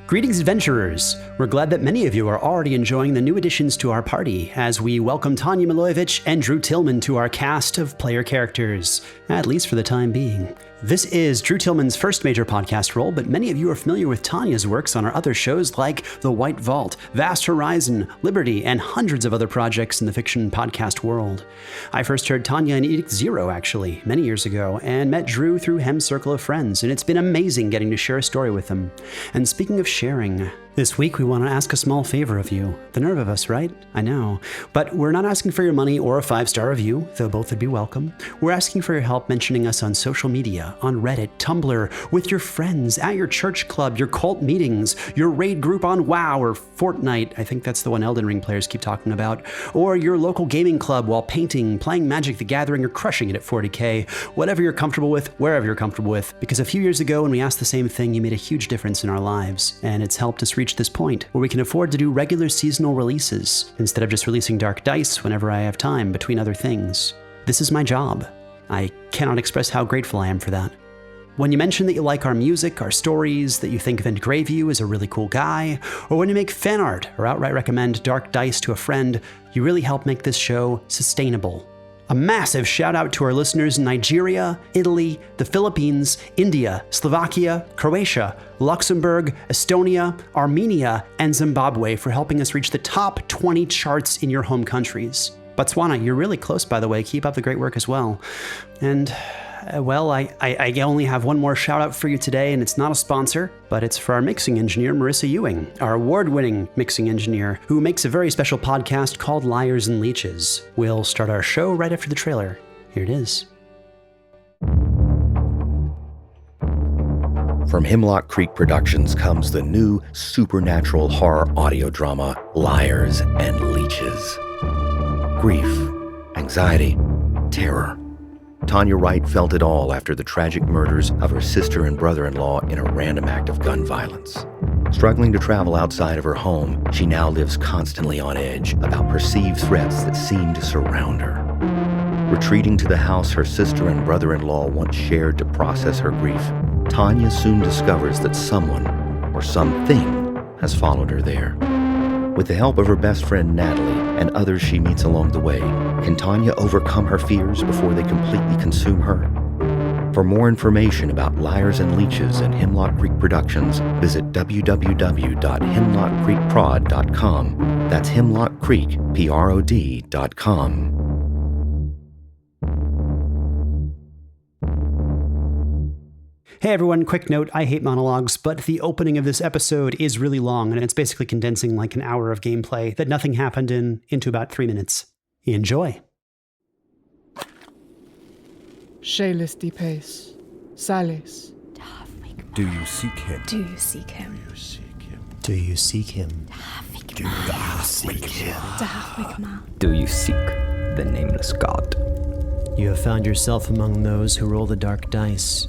Greetings, adventurers! We're glad that many of you are already enjoying the new additions to our party as we welcome Tanja Milojevic and Drew Tillman to our cast of player characters, at least for the time being. This is Drew Tillman's first major podcast role, but many of you are familiar with Tanja's works on our other shows like The White Vault, Vast Horizon, Liberty, and hundreds of other projects in the fiction podcast world. I first heard Tanja in Edict Zero, actually, many years ago, and met Drew through Hem's Circle of Friends, and it's been amazing getting to share a story with them. And speaking of sharing, this week we want to ask a small favor of you. The nerve of us, right? I know. But we're not asking for your money or a 5-star review, though both would be welcome. We're asking for your help mentioning us on social media, on Reddit, Tumblr, with your friends, at your church club, your cult meetings, your raid group on WoW or Fortnite, I think that's the one Elden Ring players keep talking about, or your local gaming club while painting, playing Magic the Gathering, or crushing it at 40k, whatever you're comfortable with, wherever you're comfortable with, because a few years ago when we asked the same thing, you made a huge difference in our lives, and it's helped us reach this point where we can afford to do regular seasonal releases instead of just releasing Dark Dice whenever I have time between other things. This is my job. I cannot express how grateful I am for that. When you mention that you like our music, our stories, that you think of Graveview as a really cool guy, or when you make fan art or outright recommend Dark Dice to a friend, you really help make this show sustainable. A massive shout out to our listeners in Nigeria, Italy, the Philippines, India, Slovakia, Croatia, Luxembourg, Estonia, Armenia, and Zimbabwe for helping us reach the top 20 charts in your home countries. Botswana, you're really close, by the way. Keep up the great work as well. And well, I only have one more shout out for you today, and it's not a sponsor, but it's for our mixing engineer, Marisa Ewing, our award-winning mixing engineer, who makes a very special podcast called Liars and Leeches. We'll start our show right after the trailer. Here it is. From Hemlock Creek Productions comes the new supernatural horror audio drama, Liars and Leeches. Grief, anxiety, terror. Tanja Wright felt it all after the tragic murders of her sister and brother-in-law in a random act of gun violence. Struggling to travel outside of her home, she now lives constantly on edge about perceived threats that seem to surround her. Retreating to the house her sister and brother-in-law once shared to process her grief, Tanja soon discovers that someone, or something, has followed her there. With the help of her best friend Natalie and others she meets along the way, can Tanja overcome her fears before they completely consume her? For more information about Liars and Leeches and Hemlock Creek Productions, visit www.hemlockcreekprod.com. That's hemlockcreekprod.com. Hey everyone, quick note, I hate monologues, but the opening of this episode is really long, and it's basically condensing like an hour of gameplay that nothing happened in into about 3 minutes. Enjoy. Shalis de pace. Salis. Do you seek him? Do you seek him? Do you seek him? Do you seek him? Do you seek the nameless god? You have found yourself among those who roll the dark dice.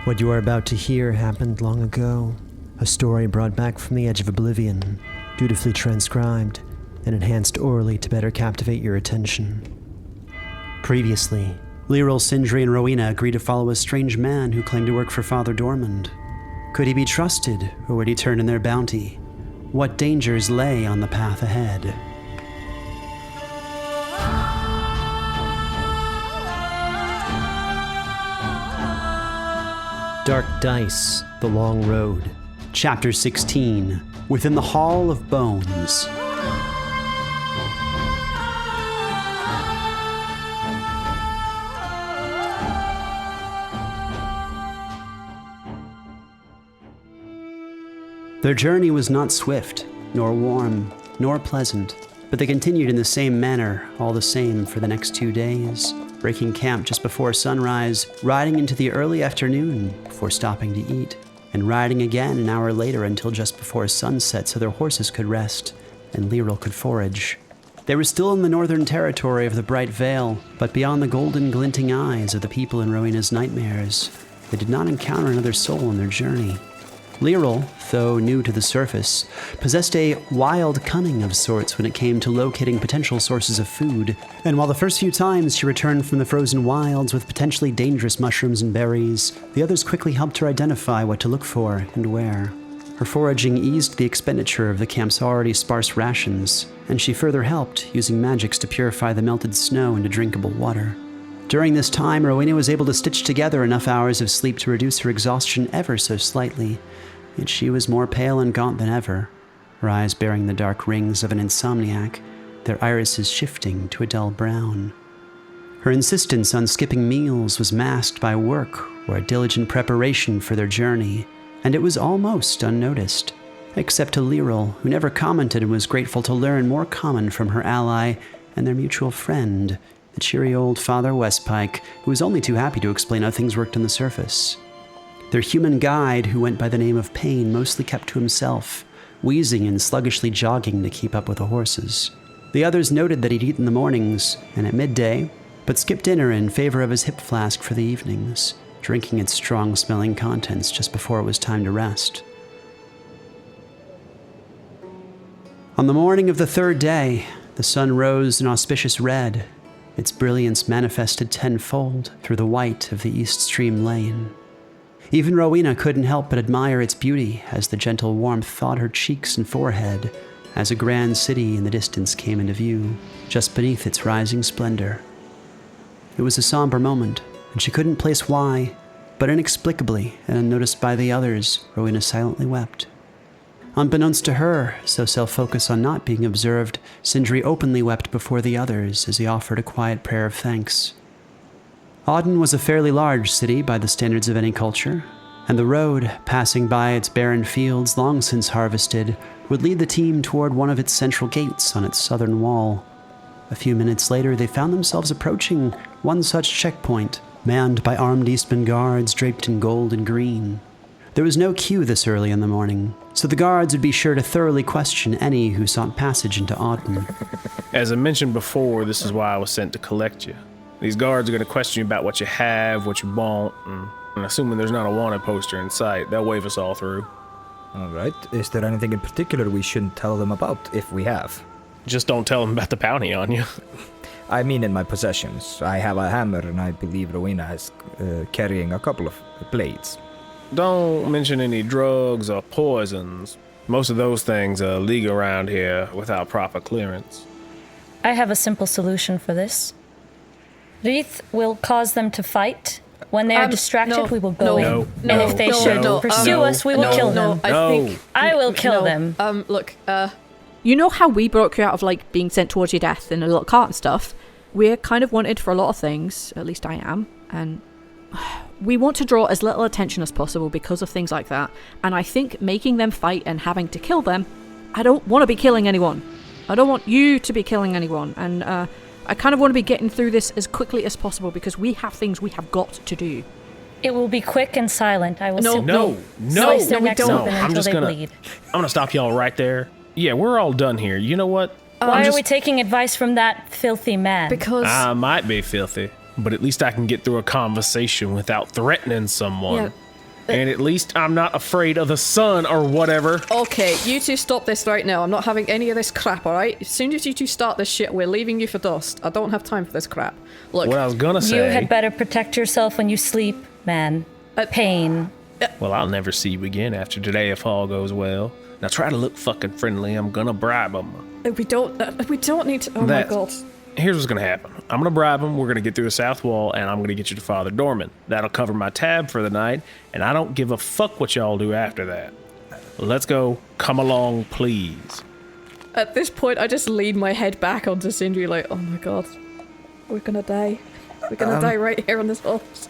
What you are about to hear happened long ago. A story brought back from the edge of oblivion, dutifully transcribed and enhanced orally to better captivate your attention. Previously, Lirril, Sindri, and Rowena agreed to follow a strange man who claimed to work for Father Dormund. Could he be trusted, or would he turn in their bounty? What dangers lay on the path ahead? Dark Dice, The Long Road, Chapter 16, Within the Hall of Bones. Their journey was not swift, nor warm, nor pleasant, but they continued in the same manner, all the same, for the next 2 days. Breaking camp just before sunrise, riding into the early afternoon before stopping to eat, and riding again an hour later until just before sunset so their horses could rest and Lirril could forage. They were still in the northern territory of the Bright Vale, but beyond the golden glinting eyes of the people in Rowena's nightmares, they did not encounter another soul on their journey. Lirril, though new to the surface, possessed a wild cunning of sorts when it came to locating potential sources of food, and while the first few times she returned from the frozen wilds with potentially dangerous mushrooms and berries, the others quickly helped her identify what to look for and where. Her foraging eased the expenditure of the camp's already sparse rations, and she further helped, using magics to purify the melted snow into drinkable water. During this time, Rowena was able to stitch together enough hours of sleep to reduce her exhaustion ever so slightly, yet she was more pale and gaunt than ever, her eyes bearing the dark rings of an insomniac, their irises shifting to a dull brown. Her insistence on skipping meals was masked by work or a diligent preparation for their journey, and it was almost unnoticed, except to Lirril, who never commented and was grateful to learn more common from her ally and their mutual friend, the cheery old Father Westpike, who was only too happy to explain how things worked on the surface. Their human guide, who went by the name of Payne, mostly kept to himself, wheezing and sluggishly jogging to keep up with the horses. The others noted that he'd eat in the mornings and at midday, but skipped dinner in favor of his hip flask for the evenings, drinking its strong-smelling contents just before it was time to rest. On the morning of the third day, the sun rose an auspicious red, its brilliance manifested tenfold through the white of the East Stream Lane. Even Rowena couldn't help but admire its beauty as the gentle warmth thawed her cheeks and forehead as a grand city in the distance came into view, just beneath its rising splendor. It was a somber moment, and she couldn't place why, but inexplicably and unnoticed by the others, Rowena silently wept. Unbeknownst to her, so self-focused on not being observed, Sindri openly wept before the others as he offered a quiet prayer of thanks. Audin was a fairly large city by the standards of any culture, and the road, passing by its barren fields long since harvested, would lead the team toward one of its central gates on its southern wall. A few minutes later, they found themselves approaching one such checkpoint, manned by armed Eastman guards draped in gold and green. There was no queue this early in the morning, so the guards would be sure to thoroughly question any who sought passage into Audin. As I mentioned before, this is why I was sent to collect you. These guards are going to question you about what you have, what you want, and assuming there's not a wanted poster in sight, they'll wave us all through. All right. Is there anything in particular we shouldn't tell them about, if we have? Just don't tell them about the bounty on you. I mean in my possessions. I have a hammer, and I believe Rowena is carrying a couple of blades. Don't mention any drugs or poisons. Most of those things are legal around here without proper clearance. I have a simple solution for this. Reith will cause them to fight. When they are distracted, we will go in. And if they should pursue us, we will kill them. I will kill them. Look, you know how we broke you out of, like, being sent towards your death in a little cart and stuff? We're kind of wanted for a lot of things, at least I am, and we want to draw as little attention as possible because of things like that, and I think making them fight and having to kill them, I don't want to be killing anyone. I don't want you to be killing anyone, and I kind of want to be getting through this as quickly as possible because we have things we have got to do. It will be quick and silent. I will slice their necks open until they bleed. I'm gonna stop y'all right there. Yeah, we're all done here. You know what? Why are we taking advice from that filthy man? Because I might be filthy, but at least I can get through a conversation without threatening someone. Yeah. And at least I'm not afraid of the sun or whatever. Okay, you two stop this right now. I'm not having any of this crap, alright? As soon as you two start this shit, we're leaving you for dust. I don't have time for this crap. Look. What I was gonna say... You had better protect yourself when you sleep, man. Payne. Well, I'll never see you again after today if all goes well. Now try to look fucking friendly. I'm gonna bribe them. We don't need to... Oh my god. Here's what's gonna happen. I'm gonna bribe them, we're gonna get through the south wall, and I'm gonna get you to Father Dorman. That'll cover my tab for the night, and I don't give a fuck what y'all do after that. Let's go. Come along, please. At this point, I just lean my head back onto Sindri like, oh my god, we're gonna die. We're gonna die right here on this horse.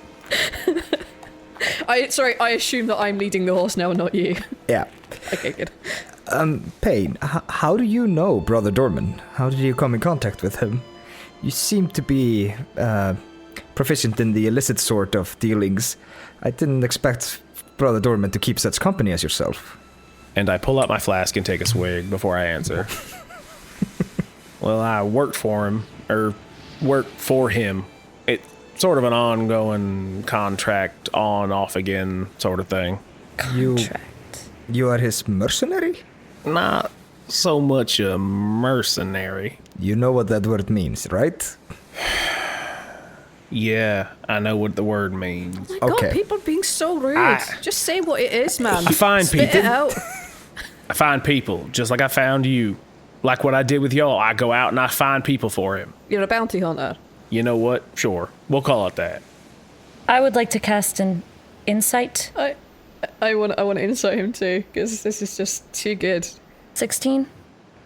I assume that I'm leading the horse now and not you. Yeah. Okay, good. Payne, how do you know Brother Dorman? How did you come in contact with him? You seem to be proficient in the illicit sort of dealings. I didn't expect Brother Dorman to keep such company as yourself. And I pull out my flask and take a swig before I answer. Well, I worked for him, or worked for him. It's sort of an ongoing contract, on, off again sort of thing. Contract. You are his mercenary? Not so much a mercenary. You know what that word means, right? Yeah, I know what the word means. Oh my god, people being so rude. Just say what it is, man. Fine, Spit people. it out. I find people, just like I found you. Like what I did with y'all, I go out and I find people for him. You're a bounty hunter. You know what? Sure. We'll call it that. I would like to cast an insight. I want to insight him too, because this is just too good. 16.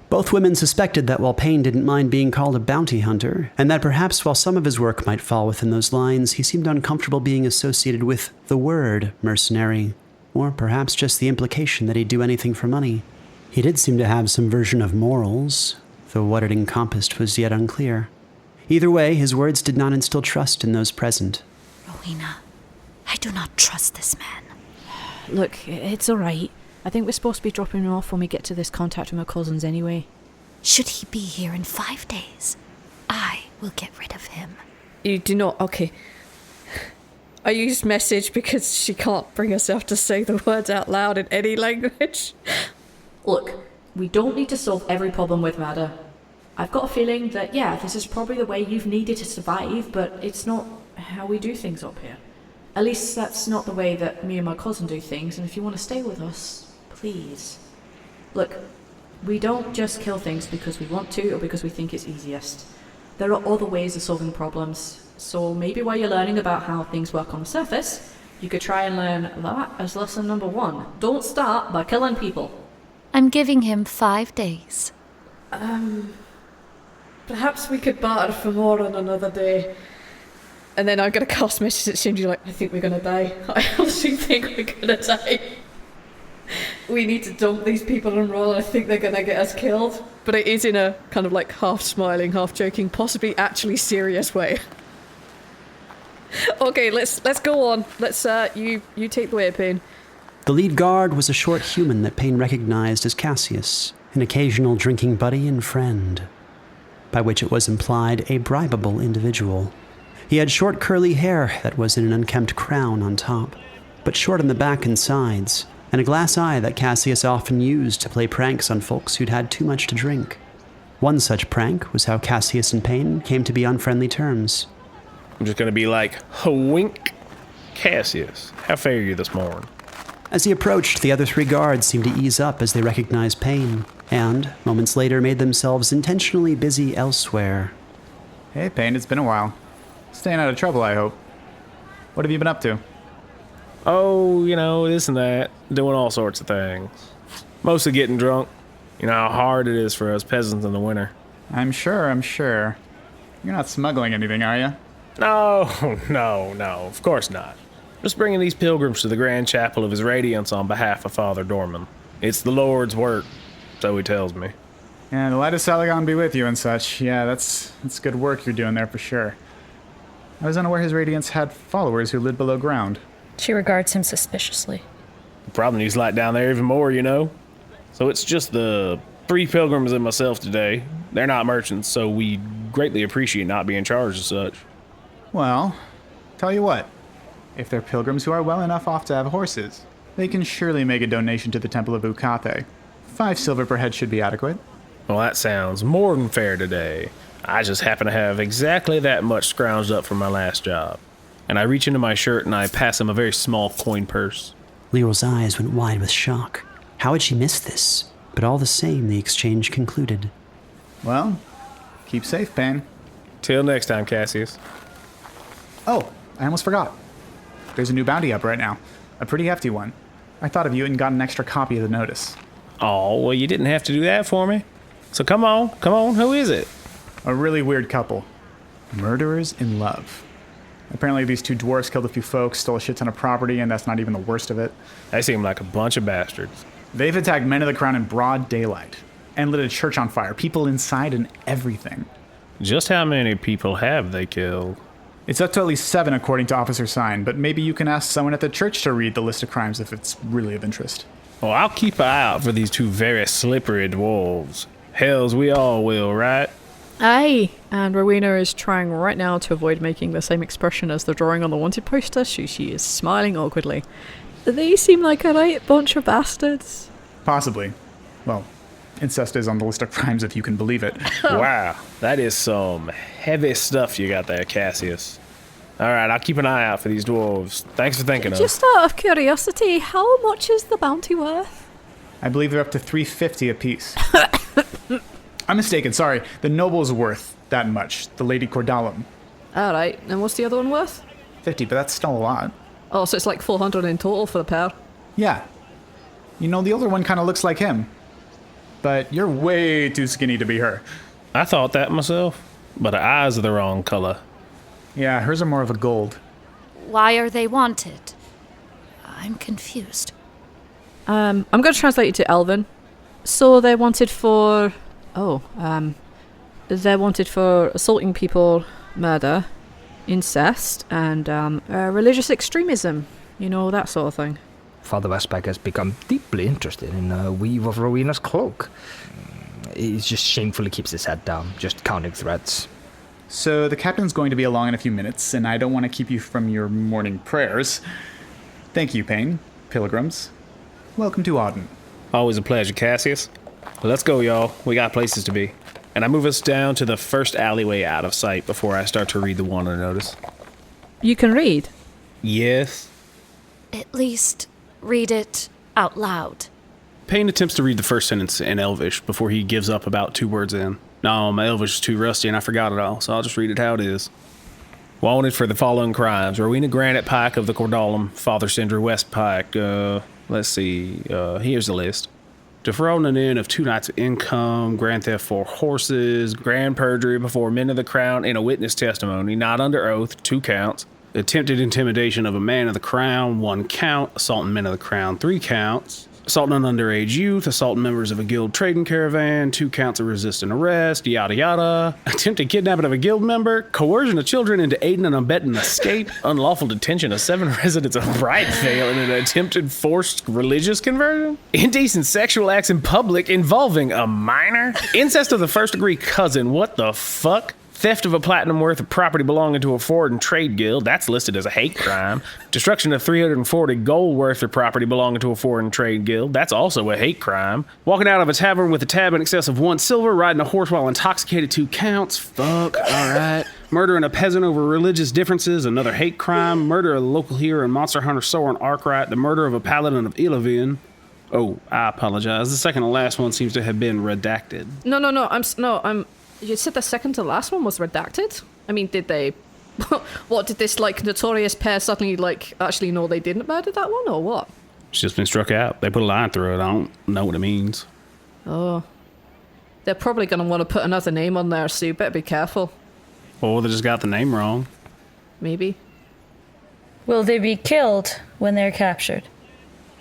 Both women suspected that while Payne didn't mind being called a bounty hunter, and that perhaps while some of his work might fall within those lines, he seemed uncomfortable being associated with the word mercenary, or perhaps just the implication that he'd do anything for money. He did seem to have some version of morals, though what it encompassed was yet unclear. Either way, his words did not instill trust in those present. Rowena, I do not trust this man. Look, it's alright. I think we're supposed to be dropping him off when we get to this contact with my cousins anyway. Should he be here in 5 days, I will get rid of him. You do not... Okay. I used message because she can't bring herself to say the words out loud in any language. Look, we don't need to solve every problem with murder. I've got a feeling that, yeah, this is probably the way you've needed to survive, but it's not how we do things up here. At least that's not the way that me and my cousin do things, and if you want to stay with us, please. Look, we don't just kill things because we want to or because we think it's easiest. There are other ways of solving problems, so maybe while you're learning about how things work on the surface, you could try and learn that as lesson number 1. Don't start by killing people. I'm giving him 5 days. Perhaps we could barter for more on another day. And then I'm going to cast message at Sindri like, I think we're going to die. I honestly think we're going to die. We need to dump these people and roll. I think they're going to get us killed. But it is in a kind of like half smiling, half joking, possibly actually serious way. Okay, let's go on. Let's you take the way, Payne. The lead guard was a short human that Payne recognized as Cassius, an occasional drinking buddy and friend, by which it was implied a bribable individual. He had short curly hair that was in an unkempt crown on top, but short on the back and sides, and a glass eye that Cassius often used to play pranks on folks who'd had too much to drink. One such prank was how Cassius and Payne came to be on friendly terms. I'm just gonna be like, wink, Cassius, how fare you this morning? As he approached, the other 3 guards seemed to ease up as they recognized Payne, and, moments later, made themselves intentionally busy elsewhere. Hey, Payne, it's been a while. Staying out of trouble, I hope. What have you been up to? Oh, this and that. Doing all sorts of things. Mostly getting drunk. You know how hard it is for us peasants in the winter. I'm sure. You're not smuggling anything, are you? No, of course not. Just bringing these pilgrims to the grand chapel of his radiance on behalf of Father Dorman. It's the Lord's work, so he tells me. Yeah, the light of Salagon be with you and such. Yeah, that's good work you're doing there for sure. I was unaware his radiance had followers who lived below ground. She regards him suspiciously. The problem is light down there even more, So it's just the 3 pilgrims and myself today. They're not merchants, so we greatly appreciate not being charged as such. Well, tell you what. If they're pilgrims who are well enough off to have horses, they can surely make a donation to the Temple of Ukathe. 5 silver per head should be adequate. Well, that sounds more than fair today. I just happen to have exactly that much scrounged up from my last job. And I reach into my shirt and I pass him a very small coin purse. Lirril's eyes went wide with shock. How had she missed this? But all the same, the exchange concluded. Well, keep safe, Payne. Till next time, Cassius. Oh, I almost forgot. There's a new bounty up right now. A pretty hefty one. I thought of you and got an extra copy of the notice. Oh, well, you didn't have to do that for me. So come on, who is it? A really weird couple. Murderers in love. Apparently these 2 dwarfs killed a few folks, stole a shit ton of property, and that's not even the worst of it. They seem like a bunch of bastards. They've attacked men of the crown in broad daylight, and lit a church on fire, people inside and everything. Just how many people have they killed? It's up to at least 7 according to Officer Sign, but maybe you can ask someone at the church to read the list of crimes if it's really of interest. Well, I'll keep an eye out for these 2 very slippery dwarves. Hells, we all will, right? Aye, and Rowena is trying right now to avoid making the same expression as the drawing on the wanted poster. She is smiling awkwardly. They seem like a right bunch of bastards. Possibly. Well, incest is on the list of crimes if you can believe it. Wow, that is some heavy stuff you got there, Cassius. All right, I'll keep an eye out for these dwarves. Thanks for thinking of us. Just out of curiosity, how much is the bounty worth? I believe they're up to 350 apiece. I'm mistaken, sorry. The noble's worth that much. The Lady Cordalum. Alright, and what's the other one worth? 50, but that's still a lot. Oh, so it's like 400 in total for the pair? Yeah. You know, the older one kind of looks like him. But you're way too skinny to be her. I thought that myself, but her eyes are the wrong color. Yeah, hers are more of a gold. Why are they wanted? I'm confused. I'm going to translate it to Elven. So they're wanted for... they're wanted for assaulting people, murder, incest, and religious extremism. You know, that sort of thing. Father Westpike has become deeply interested in a weave of Rowena's cloak. He just shamefully keeps his head down, just counting threats. So the captain's going to be along in a few minutes, and I don't want to keep you from your morning prayers. Thank you, Payne. Pilgrims. Welcome to Audin. Always a pleasure, Cassius. Let's go, y'all. We got places to be. And I move us down to the first alleyway out of sight before I start to read the one I notice. You can read? Yes. At least read it out loud. Payne attempts to read the first sentence in Elvish before he gives up about 2 words in. No, my Elvish is too rusty and I forgot it all, so I'll just read it how it is. Wanted for the following crimes: Rowena Granitepike of the Cordalum, Father Sindri Westpike, let's see, here's the list. Defrauding an inn of 2 nights of income, grand theft 4 horses, grand perjury before men of the crown in a witness testimony, not under oath, 2 counts. Attempted intimidation of a man of the crown, 1 count. Assaulting men of the crown, 3 counts. Assaulting an underage youth, assaulting members of a guild trading caravan, 2 counts of resisting arrest, yada yada. Attempted kidnapping of a guild member, coercion of children into aiding and abetting escape, unlawful detention of 7 residents of Brightvale in an attempted forced religious conversion, indecent sexual acts in public involving a minor, incest of the first degree cousin, what the fuck? Theft of a platinum worth of property belonging to a foreign trade guild, that's listed as a hate crime. Destruction of 340 gold worth of property belonging to a foreign trade guild, that's also a hate crime. Walking out of a tavern with a tab in excess of 1 silver, riding a horse while intoxicated, 2 counts. Fuck, alright. Murdering a peasant over religious differences, another hate crime. Murder of a local hero and monster hunter Soren Arkwright, the murder of a paladin of Ilovin. Oh, I apologize. The second and last one seems to have been redacted. No, you said the second to last one was redacted? I mean, did they... what, did this, notorious pair suddenly, actually know they didn't murder that one, or what? It's just been struck out. They put a line through it. I don't know what it means. Oh. They're probably going to want to put another name on there, so you better be careful. Or they just got the name wrong. Maybe. Will they be killed when they're captured?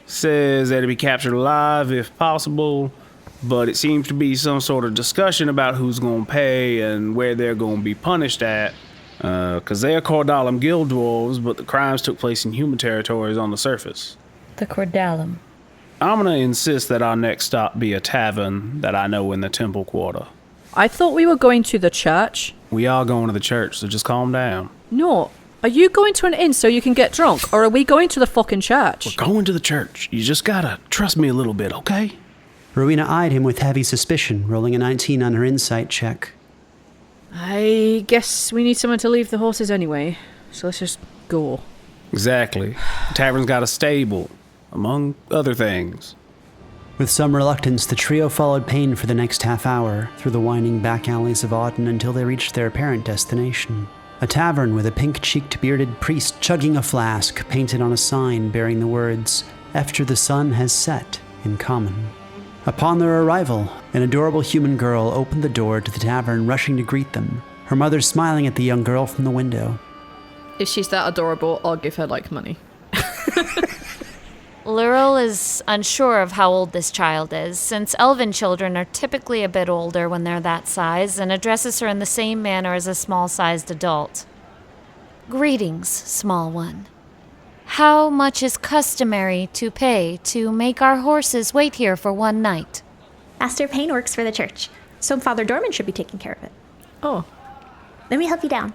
Says they're to be captured alive if possible. But it seems to be some sort of discussion about who's going to pay and where they're going to be punished at. Because they're Cordalum guild dwarves, but the crimes took place in human territories on the surface. The Cordalum. I'm going to insist that our next stop be a tavern that I know in the temple quarter. I thought we were going to the church. We are going to the church, so just calm down. No. Are you going to an inn so you can get drunk, or are we going to the fucking church? We're going to the church. You just gotta trust me a little bit, okay? Rowena eyed him with heavy suspicion, rolling a 19 on her insight check. I guess we need someone to leave the horses anyway, so let's just go. Exactly. The tavern's got a stable, among other things. With some reluctance, the trio followed Payne for the next half hour through the winding back alleys of Audin until they reached their apparent destination. A tavern with a pink-cheeked bearded priest chugging a flask painted on a sign bearing the words, "After the sun has set," in common. Upon their arrival, an adorable human girl opened the door to the tavern, rushing to greet them, her mother smiling at the young girl from the window. If she's that adorable, I'll give her, money. Lirril is unsure of how old this child is, since elven children are typically a bit older when they're that size, and addresses her in the same manner as a small-sized adult. Greetings, small one. How much is customary to pay to make our horses wait here for 1 night? Master Payne works for the church, so Father Dorman should be taking care of it. Oh. Let me help you down.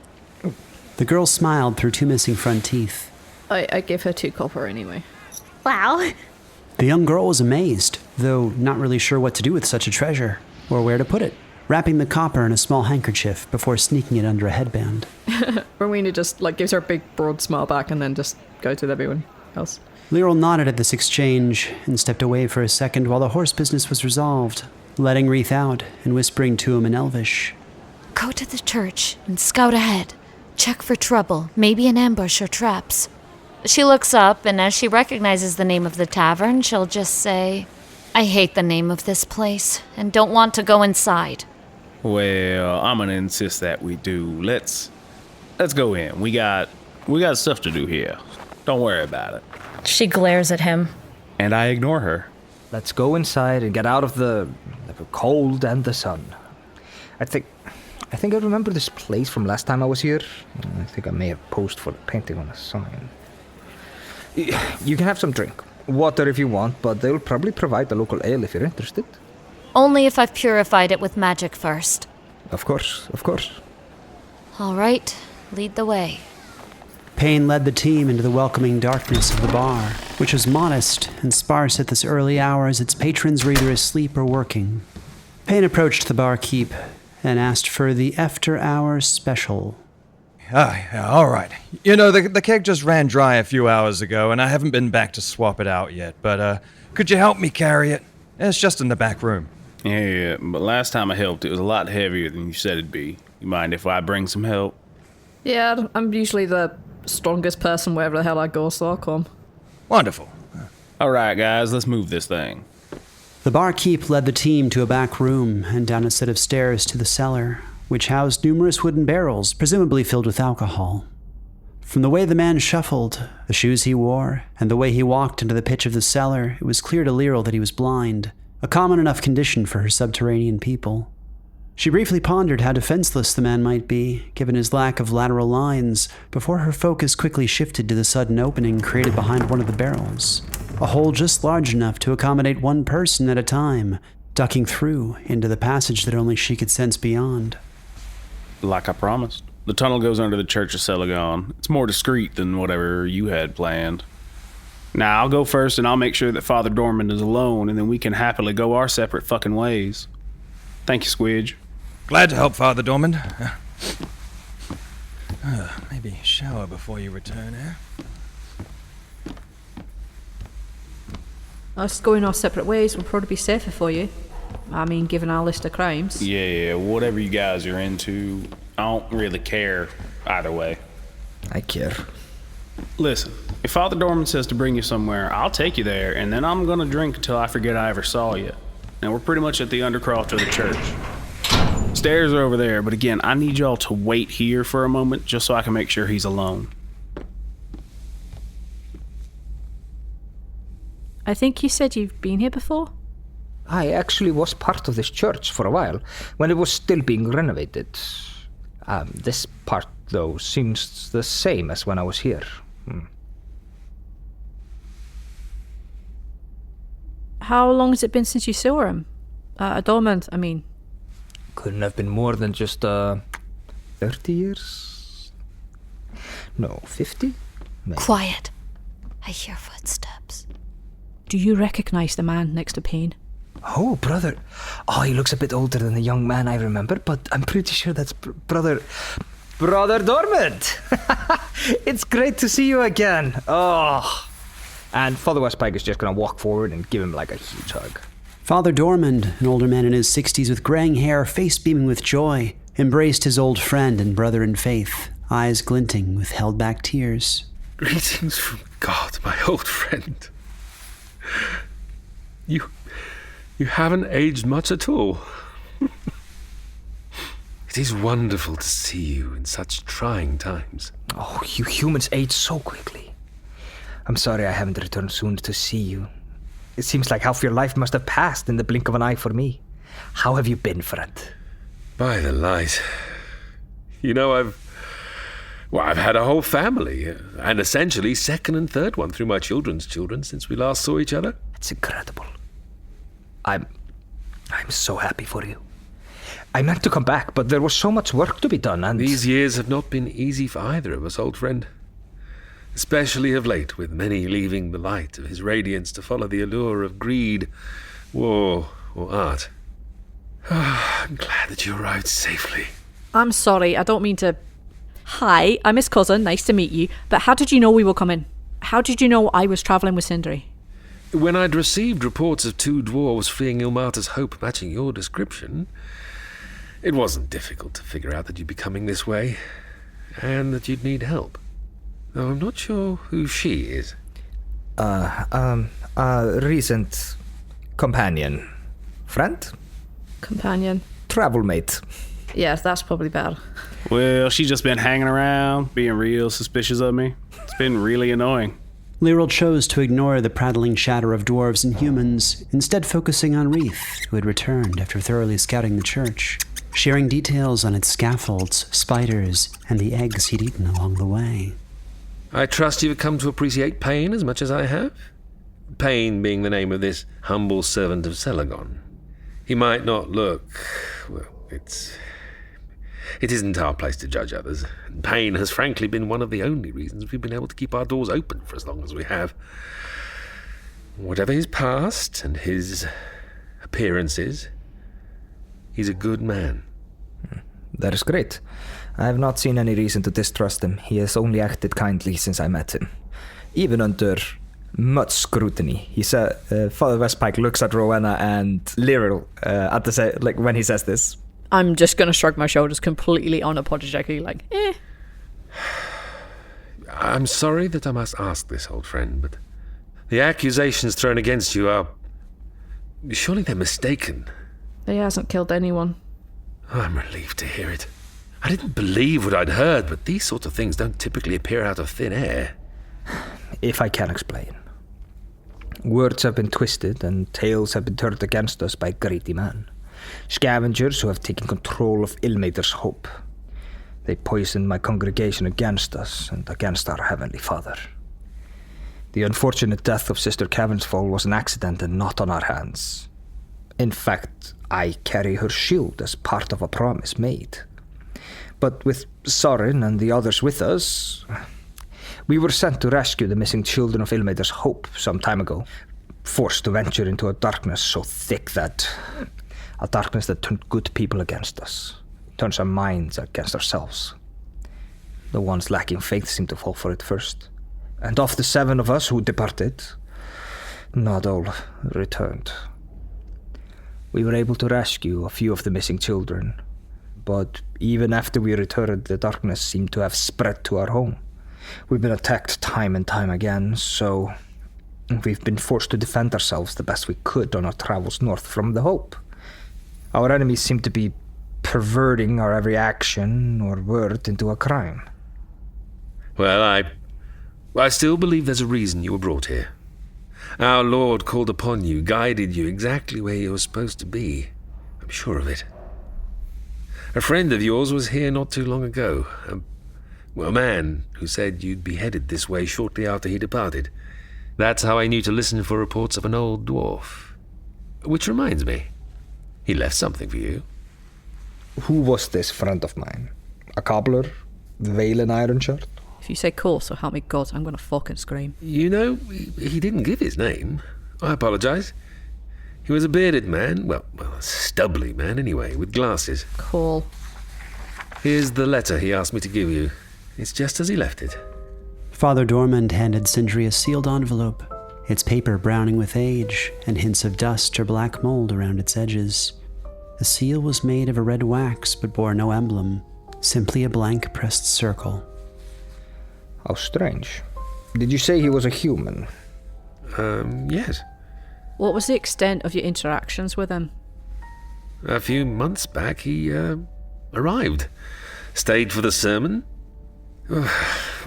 The girl smiled through 2 missing front teeth. I gave her 2 copper anyway. Wow. The young girl was amazed, though not really sure what to do with such a treasure, or where to put it, wrapping the copper in a small handkerchief before sneaking it under a headband. Rowena just gives her a big broad smile back and then just goes with everyone else. Lirril nodded at this exchange and stepped away for a second while the horse business was resolved, letting Reith out and whispering to him in Elvish. Go to the church and scout ahead. Check for trouble, maybe an ambush or traps. She looks up, and as she recognizes the name of the tavern, she'll just say, I hate the name of this place, and don't want to go inside. Well, I'm gonna insist that we do. Let's go in. We got stuff to do here. Don't worry about it. She glares at him. And I ignore her. Let's go inside and get out of the cold and the sun. I think I remember this place from last time I was here. I think I may have posed for the painting on a sign. You can have some drink. Water if you want, but they'll probably provide the local ale if you're interested. Only if I've purified it with magic first. Of course. All right, lead the way. Payne led the team into the welcoming darkness of the bar, which was modest and sparse at this early hour as its patrons were either asleep or working. Payne approached the barkeep and asked for the after-hours special. Yeah, all right. You know, the keg just ran dry a few hours ago, and I haven't been back to swap it out yet, but could you help me carry it? It's just in the back room. Yeah, but last time I helped, it was a lot heavier than you said it'd be. You mind if I bring some help? Yeah, I'm usually the strongest person wherever the hell I go, so I'll come. Wonderful. All right, guys, let's move this thing. The barkeep led the team to a back room and down a set of stairs to the cellar, which housed numerous wooden barrels, presumably filled with alcohol. From the way the man shuffled, the shoes he wore, and the way he walked into the pitch of the cellar, it was clear to Lirril that he was blind, a common enough condition for her subterranean people. She briefly pondered how defenseless the man might be, given his lack of lateral lines, before her focus quickly shifted to the sudden opening created behind one of the barrels, a hole just large enough to accommodate one person at a time, ducking through into the passage that only she could sense beyond. Like I promised. The tunnel goes under the Church of Celagon. It's more discreet than whatever you had planned. Now, I'll go first and I'll make sure that Father Dormand is alone, and then we can happily go our separate fucking ways. Thank you, Squidge. Glad to help, Father Dormand. Maybe shower before you return, eh? Us going our separate ways will probably be safer for you. I mean, given our list of crimes. Yeah, whatever you guys are into, I don't really care either way. I care. Listen, if Father Dormand says to bring you somewhere, I'll take you there, and then I'm gonna drink until I forget I ever saw you. Now, we're pretty much at the undercroft of the church. Stairs are over there, but again, I need y'all to wait here for a moment just so I can make sure he's alone. I think you said you've been here before? I actually was part of this church for a while, when it was still being renovated. This part, though, seems the same as when I was here. How long has it been since you saw him? Dormand, I mean. Couldn't have been more than just, 30 years? No, 50? Maybe. Quiet. I hear footsteps. Do you recognize the man next to Payne? Oh, brother. Oh, he looks a bit older than the young man I remember, but I'm pretty sure that's Brother Dormand! It's great to see you again. Oh. And Father Westpike is just gonna walk forward and give him like a huge hug. Father Dormand, an older man in his 60s with graying hair, face beaming with joy, embraced his old friend and brother in faith, eyes glinting with held-back tears. Greetings from God, my old friend. You haven't aged much at all. It is wonderful to see you in such trying times. Oh, you humans age so quickly. I'm sorry I haven't returned soon to see you. It seems like half your life must have passed in the blink of an eye for me. How have you been, friend? By the light. You know, I've had a whole family, and essentially second and third one through my children's children since we last saw each other. It's incredible. I'm so happy for you. I meant to come back, but there was so much work to be done, and... These years have not been easy for either of us, old friend. Especially of late, with many leaving the light of his radiance to follow the allure of greed, war, or art. I'm glad that you arrived safely. I'm sorry, I don't mean to... Hi, I'm his cousin, nice to meet you, but how did you know we were coming? How did you know I was travelling with Sindri? When I'd received reports of 2 dwarves fleeing Ilmater's Hope matching your description, it wasn't difficult to figure out that you'd be coming this way, and that you'd need help. Though I'm not sure who she is. Recent companion. Friend? Companion. Travel mate. Yeah, that's probably better. Well, she's just been hanging around, being real suspicious of me. It's been really annoying. Lirril chose to ignore the prattling chatter of dwarves and humans, instead focusing on Wreath, who had returned after thoroughly scouting the church, sharing details on its scaffolds, spiders, and the eggs he'd eaten along the way. I trust you've come to appreciate Payne as much as I have? Payne being the name of this humble servant of Celagon. He might not look... well, It isn't our place to judge others. And Payne has frankly been one of the only reasons we've been able to keep our doors open for as long as we have. Whatever his past and his appearances, he's a good man. That is great. I have not seen any reason to distrust him. He has only acted kindly since I met him. Even under much scrutiny. He said, Father Westpike looks at Rowena and Lirril at the same, like when he says this. I'm just going to shrug my shoulders completely unapologetically, like, I'm sorry that I must ask this, old friend, but the accusations thrown against you are... surely they're mistaken. He hasn't killed anyone. I'm relieved to hear it. I didn't believe what I'd heard, but these sorts of things don't typically appear out of thin air. If I can explain. Words have been twisted and tales have been turned against us by greedy men. Scavengers who have taken control of Ilmater's Hope. They poisoned my congregation against us and against our Heavenly Father. The unfortunate death of Sister Cavernsfall was an accident and not on our hands. In fact, I carry her shield as part of a promise made. But with Sorin and the others with us, we were sent to rescue the missing children of Ilmater's Hope some time ago, forced to venture into a darkness so thick that... a darkness that turned good people against us, turns our minds against ourselves. The ones lacking faith seemed to fall for it first. And of the 7 of us who departed, not all returned. We were able to rescue a few of the missing children, but even after we returned, the darkness seemed to have spread to our home. We've been attacked time and time again, so we've been forced to defend ourselves the best we could on our travels north from the Hope. Our enemies seem to be perverting our every action or word into a crime. Well, I still believe there's a reason you were brought here. Our Lord called upon you, guided you exactly where you were supposed to be. I'm sure of it. A friend of yours was here not too long ago. A man who said you'd be headed this way shortly after he departed. That's how I knew to listen for reports of an old dwarf. Which reminds me, he left something for you. Who was this friend of mine? A cobbler? Veil in iron shirt? If you say cool, so help me God, I'm going to fucking scream. You know, he didn't give his name. I apologize. He was a bearded man, well, a stubbly man anyway, with glasses. Cool. Here's the letter he asked me to give you. It's just as he left it. Father Dormand handed Sindri a sealed envelope, its paper browning with age and hints of dust or black mold around its edges. The seal was made of a red wax but bore no emblem, simply a blank pressed circle. How strange. Did you say he was a human? Yes. What was the extent of your interactions with him? A few months back, he arrived. Stayed for the sermon.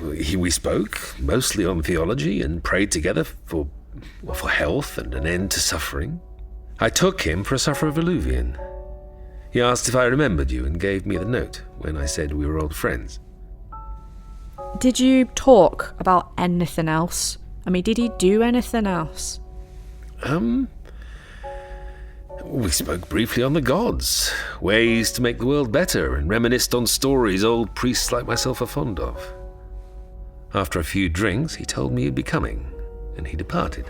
We spoke, mostly on theology, and prayed together for health and an end to suffering. I took him for a sufferer of Illuvian. He asked if I remembered you and gave me the note when I said we were old friends. Did you talk about anything else? I mean, did he do anything else? We spoke briefly on the gods, ways to make the world better, and reminisced on stories old priests like myself are fond of. After a few drinks, he told me he'd be coming, and he departed.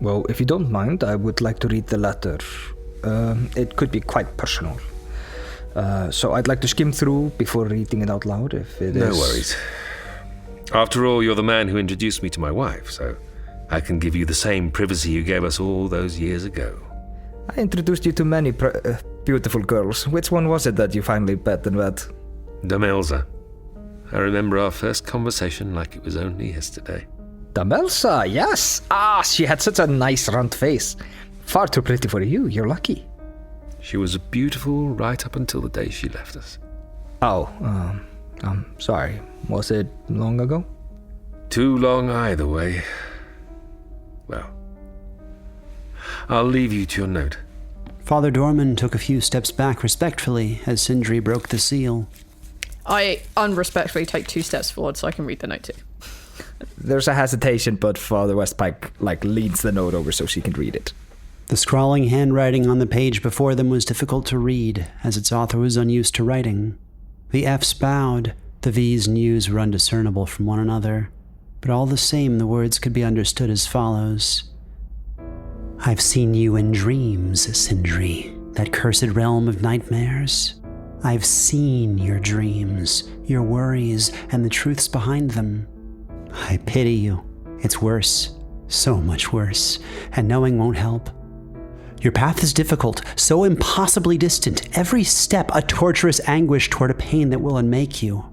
Well, if you don't mind, I would like to read the letter. It could be quite personal. So I'd like to skim through before reading it out loud, if it is... No worries. After all, you're the man who introduced me to my wife, so I can give you the same privacy you gave us all those years ago. I introduced you to many beautiful girls. Which one was it that you finally bet and wed? Damelza. I remember our first conversation like it was only yesterday. Damelza, yes! She had such a nice round face. Far too pretty for you, you're lucky. She was beautiful right up until the day she left us. Oh, I'm sorry. Was it long ago? Too long either way. Well, I'll leave you to your note. Father Dorman took a few steps back respectfully as Sindri broke the seal. I unrespectfully take 2 steps forward so I can read the note too. There's a hesitation, but Father Westpike leads the note over so she can read it. The scrawling handwriting on the page before them was difficult to read, as its author was unused to writing. The F's bowed, the V's and U's were undiscernible from one another, but all the same the words could be understood as follows. I've seen you in dreams, Sindri, that cursed realm of nightmares. I've seen your dreams, your worries, and the truths behind them. I pity you. It's worse, so much worse, and knowing won't help. Your path is difficult, so impossibly distant, every step a torturous anguish toward a pain that will unmake you.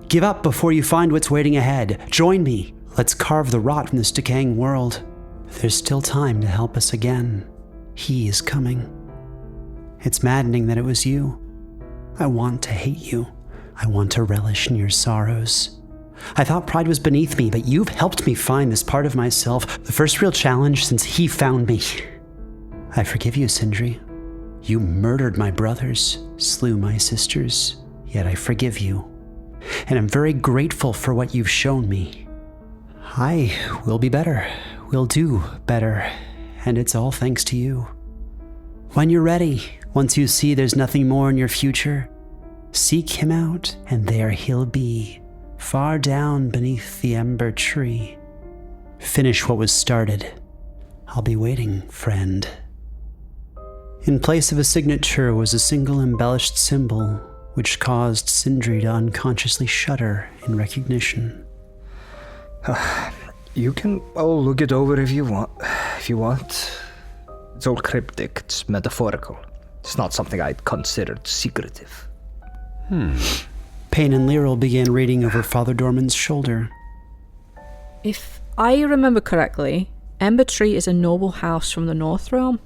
Give up before you find what's waiting ahead. Join me. Let's carve the rot from this decaying world. There's still time to help us again. He is coming. It's maddening that it was you. I want to hate you. I want to relish in your sorrows. I thought pride was beneath me, but you've helped me find this part of myself, the first real challenge since he found me. I forgive you, Sindri. You murdered my brothers, slew my sisters, yet I forgive you. And I'm very grateful for what you've shown me. I will be better, will do better, and it's all thanks to you. When you're ready, once you see there's nothing more in your future, seek him out, and there he'll be, far down beneath the Embertree. Finish what was started. I'll be waiting, friend. In place of a signature was a single embellished symbol, which caused Sindri to unconsciously shudder in recognition. You can all look it over if you want. It's all cryptic, it's metaphorical. It's not something I'd considered secretive. Payne and Lirril began reading over Father Dorman's shoulder. If I remember correctly, Embertree is a noble house from the North Realm.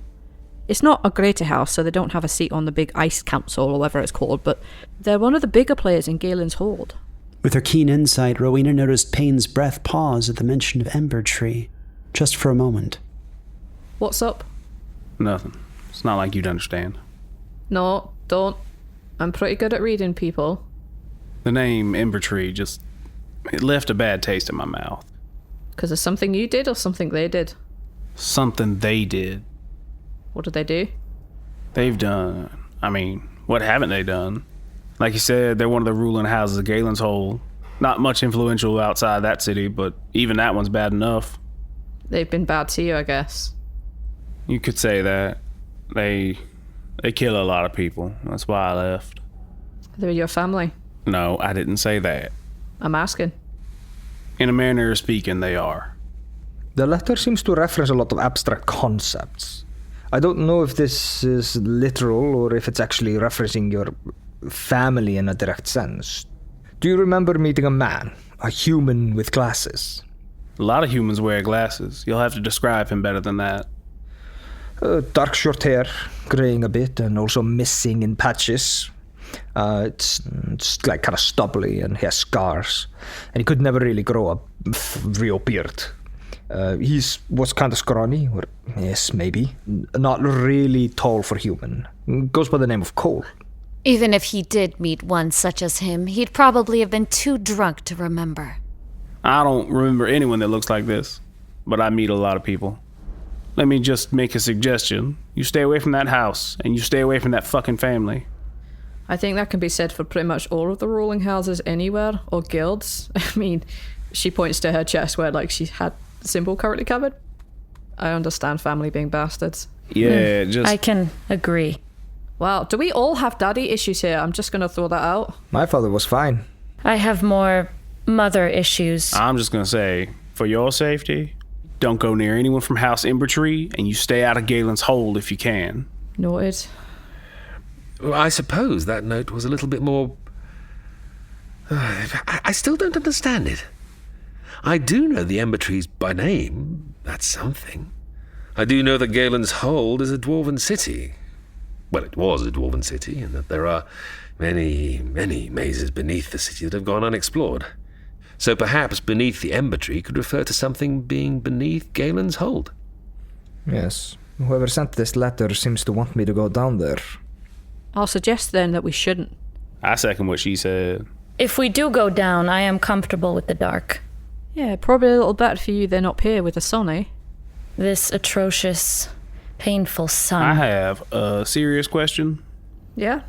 It's not a greater house, so they don't have a seat on the big ice council or whatever it's called, but they're one of the bigger players in Galen's Hold. With her keen insight, Rowena noticed Payne's breath pause at the mention of Embertree, just for a moment. What's up? Nothing. It's not like you'd understand. No, don't. I'm pretty good at reading people. The name Embertree it left a bad taste in my mouth. Because of something you did or something they did? Something they did. What did they do? What haven't they done? Like you said, they're one of the ruling houses of Galen's Hold. Not much influential outside that city, but even that one's bad enough. They've been bad to you, I guess. You could say that. They kill a lot of people. That's why I left. They're your family. No, I didn't say that. I'm asking. In a manner of speaking, they are. The letter seems to reference a lot of abstract concepts. I don't know if this is literal or if it's actually referencing your family in a direct sense. Do you remember meeting a man, a human with glasses? A lot of humans wear glasses. You'll have to describe him better than that. Dark short hair, graying a bit, and also missing in patches. It's like kind of stubbly, and he has scars. And he could never really grow a real beard. He was kind of scrawny, or yes, maybe. Not really tall for human. Goes by the name of Cole. Even if he did meet one such as him, he'd probably have been too drunk to remember. I don't remember anyone that looks like this, but I meet a lot of people. Let me just make a suggestion. You stay away from that house, and you stay away from that fucking family. I think that can be said for pretty much all of the ruling houses anywhere, or guilds. She points to her chest where, she had the symbol currently covered. I understand family being bastards. Yeah, I can agree. Wow, do we all have daddy issues here? I'm just going to throw that out. My father was fine. I have more mother issues. I'm just gonna say, for your safety, don't go near anyone from House Embertree, and you stay out of Galen's hold if you can. Noted. Well, I suppose that note was a little bit more... I still don't understand it. I do know the Embertrees by name. That's something. I do know that Galen's hold is a dwarven city. Well, it was a dwarven city, and that there are many, many mazes beneath the city that have gone unexplored. So perhaps beneath the Embertree could refer to something being beneath Galen's hold. Yes. Whoever sent this letter seems to want me to go down there. I'll suggest then that we shouldn't. I second what she said. If we do go down, I am comfortable with the dark. Yeah, probably a little better for you than up here with the sun, eh? This atrocious, painful sun. I have a serious question. Yeah?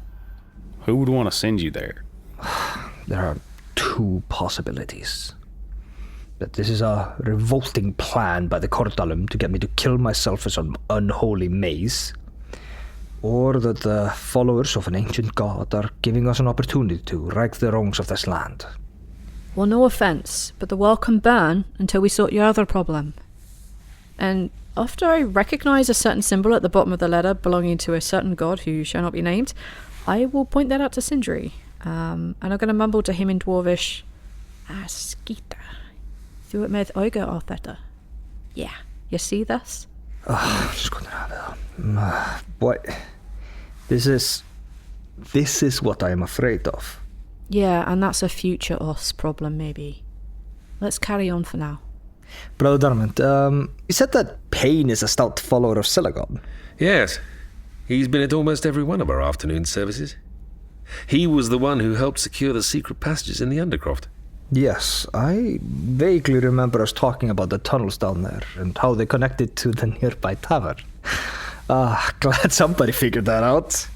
Who would want to send you there? There are two possibilities. That this is a revolting plan by the Cordalum to get me to kill myself as an unholy maze, or that the followers of an ancient god are giving us an opportunity to right the wrongs of this land. Well, no offence, but the world can burn until we sort your other problem. And after I recognise a certain symbol at the bottom of the letter belonging to a certain god who shall not be named, I will point that out to Sindri. And I'm going to mumble to him in Dwarvish, Skita. Þú ert með auga á þetta. Yeah, you see this? What? This is what I am afraid of. Yeah, and that's a future us problem, maybe. Let's carry on for now. Brother Dermot, you said that Payne is a stout follower of Selagon. Yes. He's been at almost every one of our afternoon services. He was the one who helped secure the secret passages in the Undercroft. Yes, I vaguely remember us talking about the tunnels down there and how they connected to the nearby tavern. Glad somebody figured that out.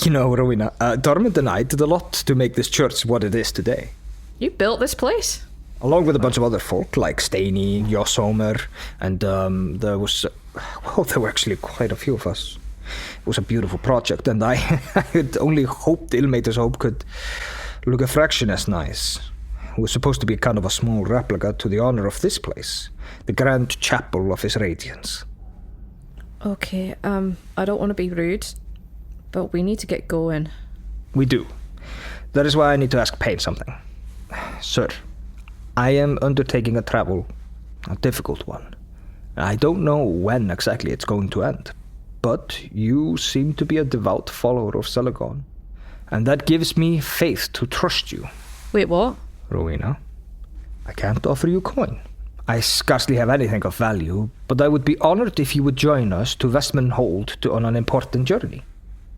You know, Rowena, Dermot and I did a lot to make this church what it is today. You built this place? Along with a bunch of other folk, like Steini, Jossomer, and there were actually quite a few of us. It was a beautiful project, and I had only hoped Ilmater's Hope could look a fraction as nice. It was supposed to be kind of a small replica to the honor of this place, the grand chapel of his radiance. Okay, I don't want to be rude, but we need to get going. We do. That is why I need to ask Payne something. Sir, I am undertaking a difficult one. I don't know when exactly it's going to end, but you seem to be a devout follower of Selagon, and that gives me faith to trust you. Wait, what? Rowena, I can't offer you coin. I scarcely have anything of value, but I would be honored if you would join us to Westman Hold on an important journey.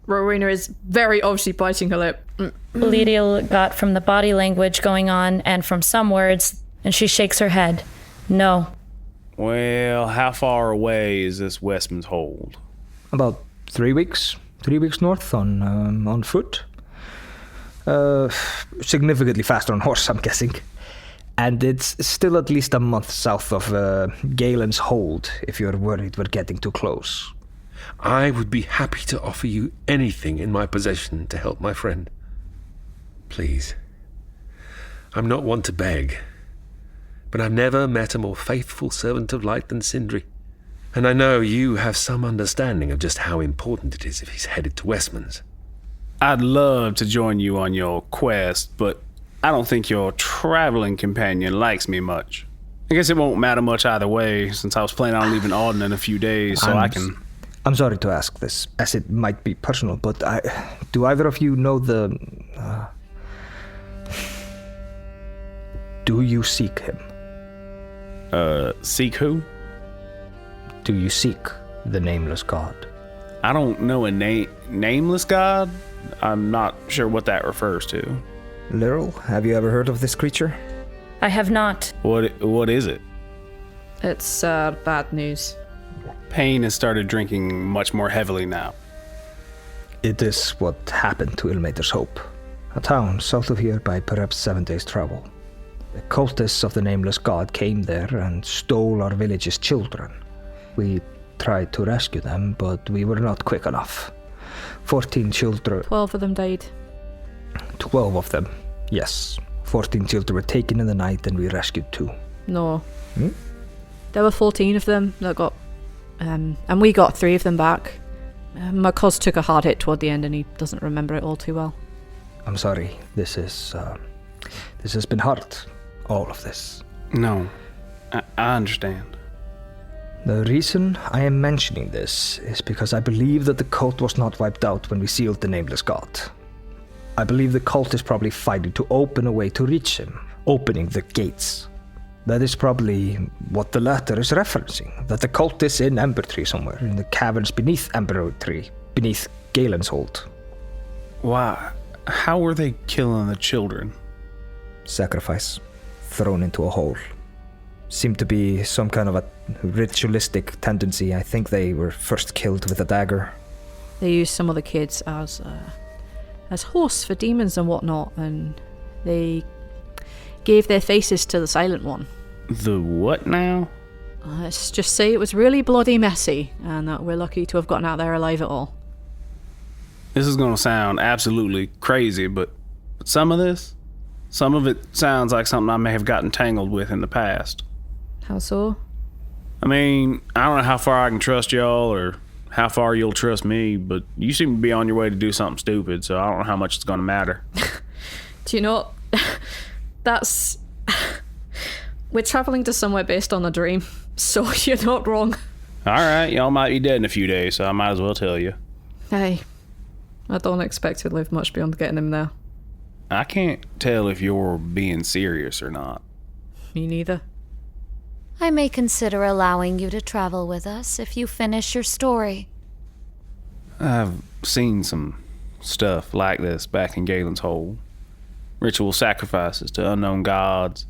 Rowena is very obviously biting her lip. Lirril got from the body language going on and from some words, and she shakes her head. No. Well, how far away is this Westman's Hold? About 3 weeks. 3 weeks north on foot. Significantly faster on horse, I'm guessing. And it's still at least a month south of Galen's Hold, if you're worried we're getting too close. I would be happy to offer you anything in my possession to help my friend. Please. I'm not one to beg, but I've never met a more faithful servant of light than Sindri. And I know you have some understanding of just how important it is if he's headed to Westman's. I'd love to join you on your quest, but I don't think your traveling companion likes me much. I guess it won't matter much either way, since I was planning on leaving Audin in a few days, so I can... I'm sorry to ask this, as it might be personal, but do either of you know the... Do you seek him? Seek who? Do you seek the nameless god? I don't know a nameless god? I'm not sure what that refers to. Lirril, have you ever heard of this creature? I have not. What is it? It's bad news. Payne has started drinking much more heavily now. It is what happened to Ilmater's Hope, a town south of here by perhaps 7 days' travel. The cultists of the nameless god came there and stole our village's children. We tried to rescue them, but we were not quick enough. 14 children... 12 of them died. 12 of them, yes. 14 children were taken in the night and we rescued 2. No. There were 14 of them that got... and we got 3 of them back. My cuz took a hard hit toward the end and he doesn't remember it all too well. I'm sorry. This has been hard. All of this. No. I understand. The reason I am mentioning this is because I believe that the cult was not wiped out when we sealed the Nameless God. I believe the cult is probably fighting to open a way to reach him, opening the gates. That is probably what the letter is referencing, that the cult is in Embertree somewhere, in the caverns beneath Embertree, beneath Galen's hold. Why? How were they killing the children? Sacrifice. Thrown into a hole. Seemed to be some kind of a ritualistic tendency. I think they were first killed with a dagger. They used some of the kids as hosts for demons and whatnot, and they gave their faces to the Silent One. The what now? Let's just say it was really bloody messy, and that we're lucky to have gotten out there alive at all. This is going to sound absolutely crazy, but some of it sounds like something I may have gotten tangled with in the past. How so? I mean, I don't know how far I can trust y'all or how far you'll trust me, but you seem to be on your way to do something stupid, so I don't know how much it's going to matter. Do you know, that's... We're travelling to somewhere based on a dream, so you're not wrong. Alright, y'all might be dead in a few days, so I might as well tell you. Hey, I don't expect to live much beyond getting him there. I can't tell if you're being serious or not. Me neither. I may consider allowing you to travel with us if you finish your story. I've seen some stuff like this back in Galen's Hole. Ritual sacrifices to unknown gods.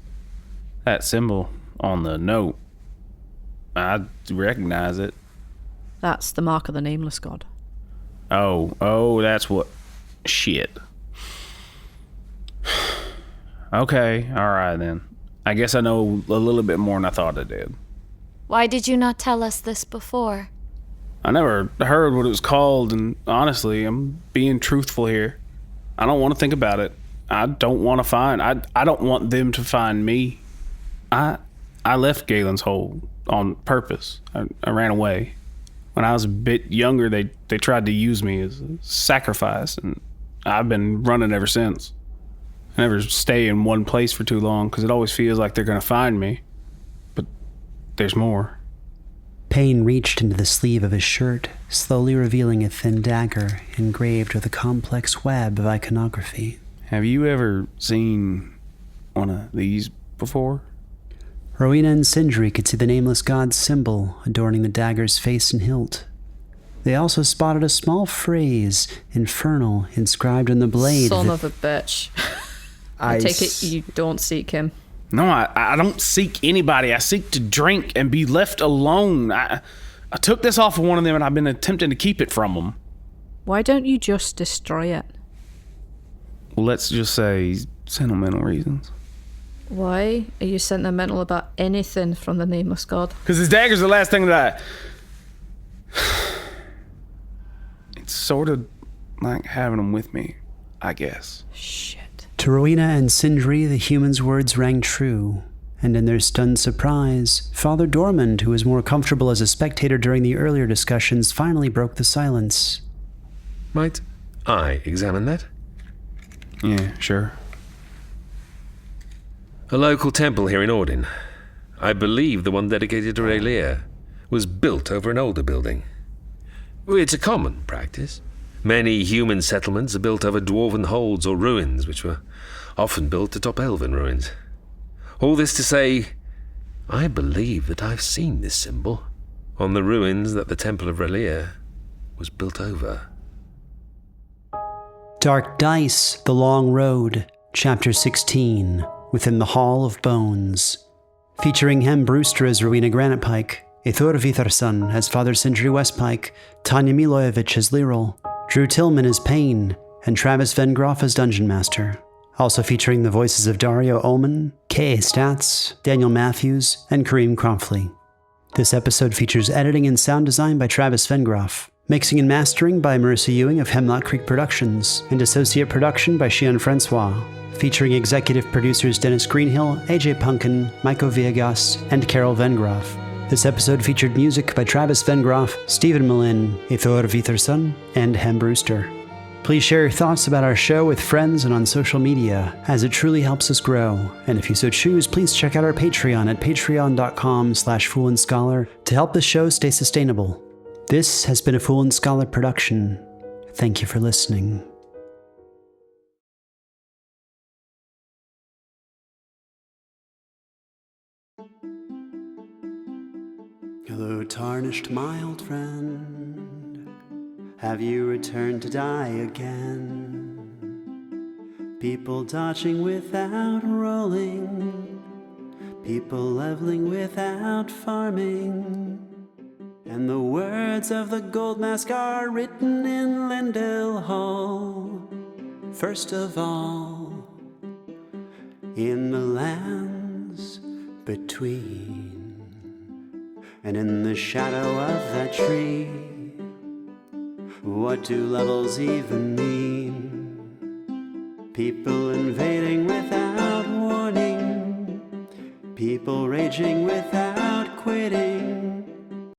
That symbol on the note, I recognize it. That's the mark of the Nameless God. Oh, that's what... Shit. Okay, alright then. I guess I know a little bit more than I thought I did. Why did you not tell us this before? I never heard what it was called, and honestly, I'm being truthful here. I don't want to think about it. I don't want to find... I don't want them to find me. I left Galen's Hole on purpose. I ran away. When I was a bit younger, they tried to use me as a sacrifice, and I've been running ever since. I never stay in one place for too long because it always feels like they're going to find me. But there's more. Payne reached into the sleeve of his shirt, slowly revealing a thin dagger engraved with a complex web of iconography. Have you ever seen one of these before? Rowena and Sindri could see the Nameless God's symbol adorning the dagger's face and hilt. They also spotted a small phrase, infernal, inscribed on the blade. Son of a bitch. I take it you don't seek him. No, I don't seek anybody. I seek to drink and be left alone. I took this off of one of them and I've been attempting to keep it from them. Why don't you just destroy it? Well, let's just say sentimental reasons. Why are you sentimental about anything from the Nameless God? Because his dagger's the last thing that It's sort of like having him with me, I guess. Shit. To Rowena and Sindri, the human's words rang true, and in their stunned surprise, Father Dormand, who was more comfortable as a spectator during the earlier discussions, finally broke the silence. Might I examine that? Yeah, sure. A local temple here in Audin, I believe the one dedicated to Elias, was built over an older building. It's a common practice. Many human settlements are built over dwarven holds or ruins, which were often built atop elven ruins. All this to say, I believe that I've seen this symbol on the ruins that the Temple of Elias was built over. Dark Dice, The Long Road, Chapter 16, Within the Hall of Bones. Featuring Brewster as Rowena Granitepike, Eyþór Viðarsson as Father Sindri Westpike, Tanja Milojevic as Lirril, Drew Tillman as Payne, and Travis Vengroff as Dungeon Master. Also featuring the voices of Dario, Oman, K.A. Statz, Daniel Matthews, and Kareem Cromfley. This episode features editing and sound design by Travis Vengroff. Mixing and mastering by Marisa Ewing of Hemlock Creek Productions, and associate production by Shion Francois, featuring executive producers Dennis Greenhill, AJ Punkin, Maico Villegas, and Carol Vengroff. This episode featured music by Travis Vengroff, Stephen Malin, Eyþór Viðarsson, and Brewster. Please share your thoughts about our show with friends and on social media, as it truly helps us grow. And if you so choose, please check out our Patreon at patreon.com/Fool and Scholar to help the show stay sustainable. This has been a Fool and Scholar production. Thank you for listening. Hello, tarnished my old friend. Have you returned to die again? People dodging without rolling, people leveling without farming. And the words of the gold mask are written in Lindale Hall. First of all, in the lands between, and in the shadow of that tree, what do levels even mean? People invading without warning, people raging without quitting.